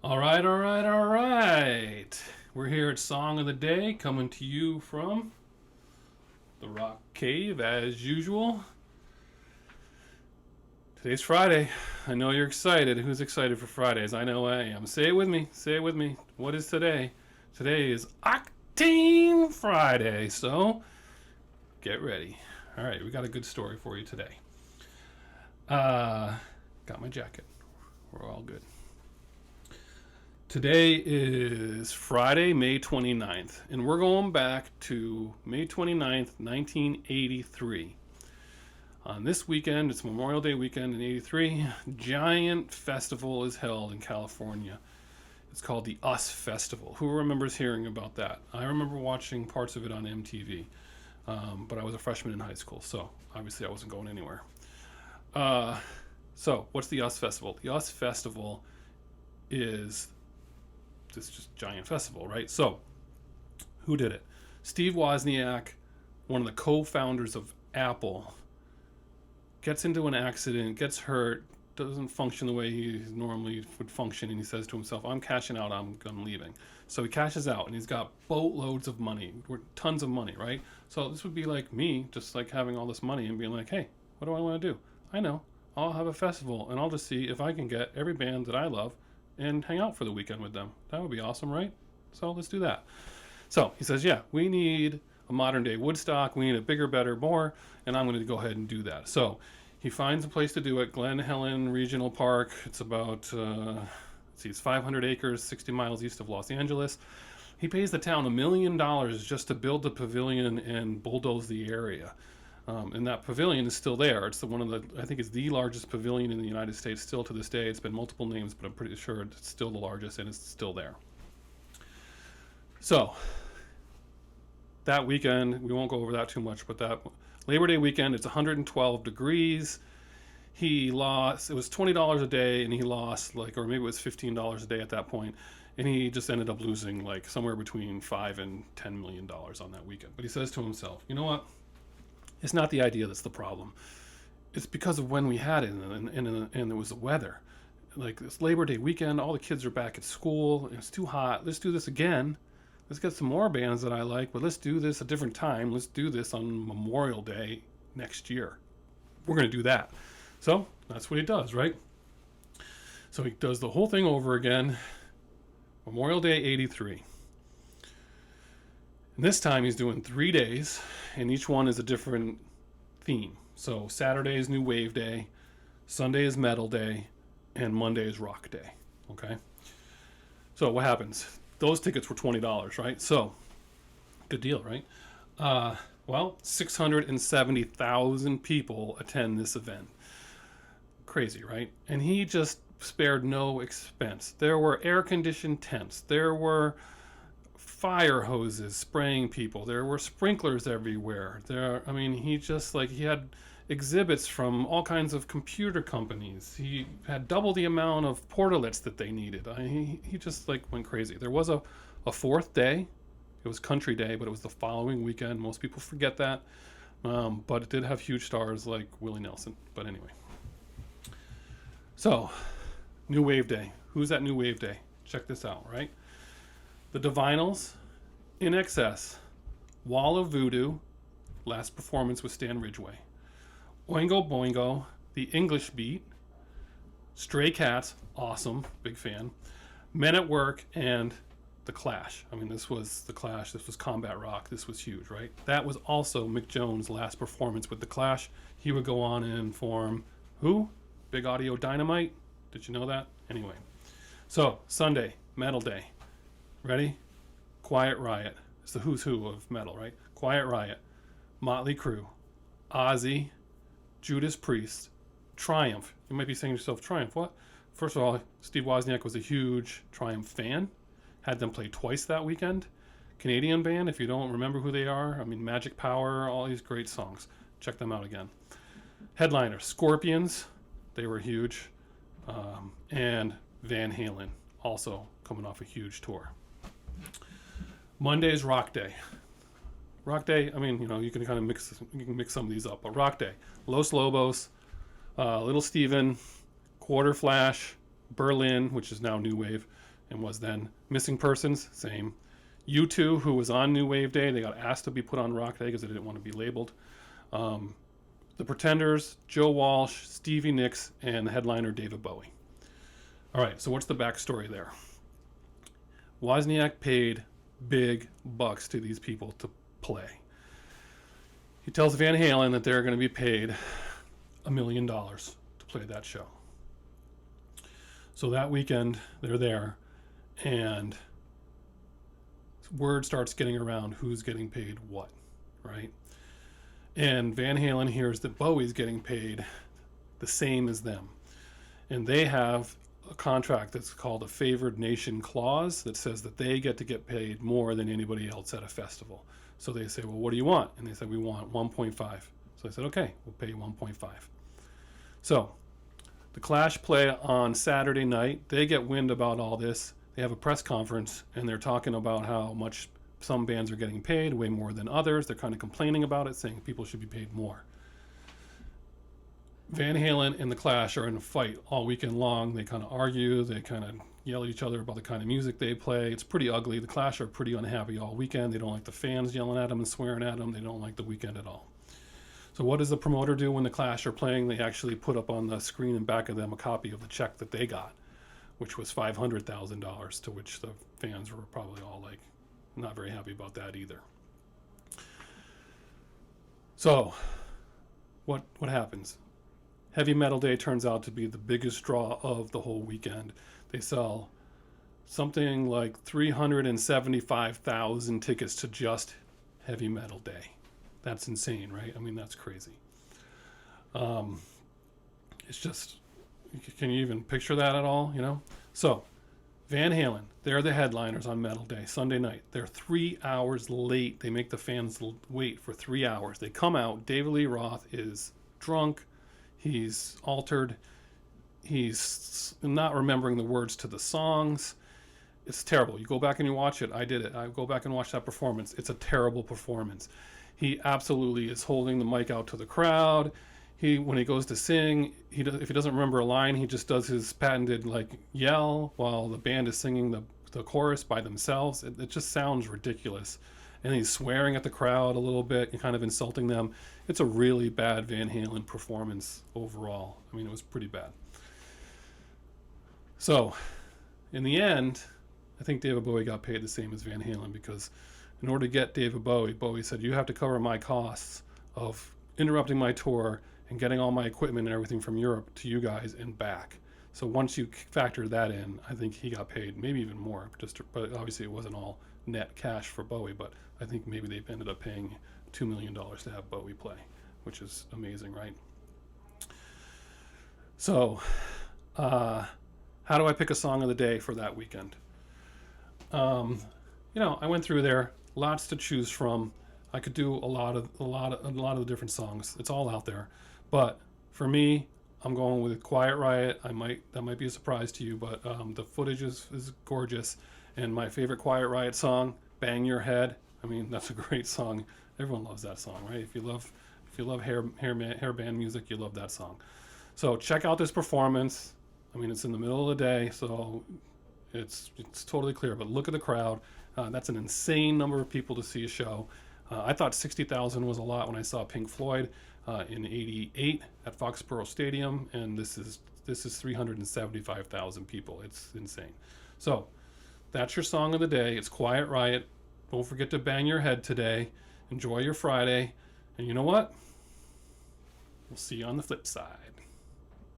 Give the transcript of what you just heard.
All right, all right, all right. We're here at Song of the Day, coming to you from the Rock Cave as usual. Today's Friday. I know you're excited. Who's excited for Fridays? I know I am. Say it with me. Say it with me. What is today? Today is OCTANE Friday. So get ready. All right, we got a good story for you today. Got my jacket. We're all good. Today is Friday, May 29th, and we're going back to May 29th, 1983. On this weekend, it's Memorial Day weekend in 83, giant festival is held in California. It's called the US Festival. Who remembers hearing about that? I remember watching parts of it on MTV, but I was a freshman in high school, so obviously I wasn't going anywhere. So, what's the US Festival? The US Festival is this just giant festival, right? So, who did it? Steve Wozniak, one of the co-founders of Apple, gets into an accident, gets hurt, doesn't function the way he normally would function, and he says to himself, I'm cashing out, I'm leaving. So he cashes out, and he's got boatloads of money, tons of money, right? So this would be like me, just like having all this money and being like, hey, what do I want to do? I know, I'll have a festival, and I'll just see if I can get every band that I love and hang out for the weekend with them. That would be awesome, right? So let's do that. So he says, yeah, we need a modern day Woodstock. We need a bigger, better, more, and I'm going to go ahead and do that. So he finds a place to do it, Glen Helen Regional Park. It's about, it's 500 acres, 60 miles east of Los Angeles. He pays the town $1 million just to build the pavilion and bulldoze the area. And that pavilion is still there. It's I think it's the largest pavilion in the United States still to this day. It's been multiple names, but I'm pretty sure it's still the largest and it's still there. So, that weekend, we won't go over that too much, but that Labor Day weekend, it's 112 degrees. It was $20 a day, and he lost, or maybe it was $15 a day at that point, and he just ended up losing, somewhere between $5 and $10 million on that weekend. But he says to himself, you know what? It's not the idea that's the problem. It's because of when we had it, and it was the weather. Like this Labor Day weekend, all the kids are back at school, and it's too hot. Let's do this again. Let's get some more bands that I like, but let's do this a different time. Let's do this on Memorial Day next year. We're going to do that. So that's what he does, right? So he does the whole thing over again. Memorial Day 83. And this time he's doing 3 days, and each one is a different theme. So Saturday is New Wave Day, Sunday is Metal Day, and Monday is Rock Day. Okay? So what happens? Those tickets were $20, right? So, good deal, right? 670,000 people attend this event. Crazy, right? And he just spared no expense. There were air-conditioned tents. There were fire hoses spraying people. There were sprinklers everywhere. He had exhibits from all kinds of computer companies. He had double the amount of portalets that they needed. He just went crazy. There was a fourth day. It was Country Day, but it was the following weekend. Most people forget that. But it did have huge stars like Willie Nelson. But anyway. So, New Wave Day. Who's at New Wave Day? Check this out, right? The Divinals, In Excess, Wall of Voodoo, last performance with Stan Ridgway. Oingo Boingo, The English Beat, Stray Cats, awesome, big fan. Men at Work, and The Clash. This was The Clash, this was combat rock, this was huge, right? That was also Mick Jones' last performance with The Clash. He would go on and form, who? Big Audio Dynamite? Did you know that? Anyway. So, Sunday, Metal Day. Ready? Quiet Riot. It's the who's who of metal, right? Quiet Riot, Motley Crue, Ozzy, Judas Priest, Triumph. You might be saying to yourself, Triumph, what? First of all, Steve Wozniak was a huge Triumph fan. Had them play twice that weekend. Canadian band, if you don't remember who they are. Magic Power, all these great songs. Check them out again. Headliner, Scorpions. They were huge. And Van Halen, also coming off a huge tour. Monday's Rock Day. Rock Day, you can kind of mix some of these up, but Rock Day, Los Lobos, Little Steven, Quarter Flash, Berlin, which is now New Wave, and was then missing persons, same. U2, who was on New Wave Day, they got asked to be put on Rock Day because they didn't want to be labeled. The Pretenders, Joe Walsh, Stevie Nicks, and the headliner David Bowie. All right, so what's the backstory there? Wozniak paid big bucks to these people to play. He tells Van Halen that they're going to be paid $1 million to play that show. So that weekend, they're there, and word starts getting around who's getting paid what, right? And Van Halen hears that Bowie's getting paid the same as them. And they have a contract that's called a favored nation clause that says that they get to get paid more than anybody else at a festival. So they say, well, what do you want? And they said, we want 1.5. So I said, okay, we'll pay you 1.5. So the Clash play on Saturday night. They get wind about all this. They have a press conference, and they're talking about how much some bands are getting paid, way more than others. They're kind of complaining about it, saying people should be paid more. Van Halen and the Clash are in a fight all weekend long. They kind of argue. They kind of yell at each other about the kind of music they play. It's pretty ugly. The Clash are pretty unhappy all weekend. They don't like the fans yelling at them and swearing at them. They don't like the weekend at all. So what does the promoter do when the Clash are playing? They actually put up on the screen in back of them a copy of the check that they got, which was $500,000, to which the fans were probably all like, not very happy about that either. So what happens? Heavy Metal Day turns out to be the biggest draw of the whole weekend. They sell something like 375,000 tickets to just Heavy Metal Day. That's insane, right? I mean, that's crazy. It's just, can you even picture that at all, you know? So Van Halen, they're the headliners on Metal Day, Sunday night. They're 3 hours late. They make the fans wait for 3 hours. They come out. David Lee Roth is drunk. He's altered. He's not remembering the words to the songs. It's terrible. You go back and you watch it. I did it. I go back and watch that performance. It's a terrible performance. He absolutely is holding the mic out to the crowd. When he goes to sing, if he doesn't remember a line, he just does his patented yell while the band is singing the chorus by themselves. It just sounds ridiculous. And he's swearing at the crowd a little bit and kind of insulting them. It's a really bad Van Halen performance overall. I mean, it was pretty bad. So, in the end, I think David Bowie got paid the same as Van Halen, because in order to get David Bowie, Bowie said, you have to cover my costs of interrupting my tour and getting all my equipment and everything from Europe to you guys and back. So once you factor that in, I think he got paid maybe even more. But obviously it wasn't all net cash for Bowie, but I think maybe they ended up paying $2 million to have Bowie play, which is amazing, right? So, how do I pick a song of the day for that weekend? I went through there, lots to choose from. I could do a lot of the different songs. It's all out there, but for me, I'm going with Quiet Riot. That might be a surprise to you, but the footage is gorgeous, and my favorite Quiet Riot song, "Bang Your Head." I mean, that's a great song. Everyone loves that song, right? If you love hair band music, you love that song. So check out this performance. I mean, it's in the middle of the day, so it's totally clear. But look at the crowd. That's an insane number of people to see a show. I thought 60,000 was a lot when I saw Pink Floyd in '88 at Foxborough Stadium, and this is 375,000 people. It's insane. So that's your song of the day. It's Quiet Riot. Don't forget to bang your head today. Enjoy your Friday. And you know what? We'll see you on the flip side.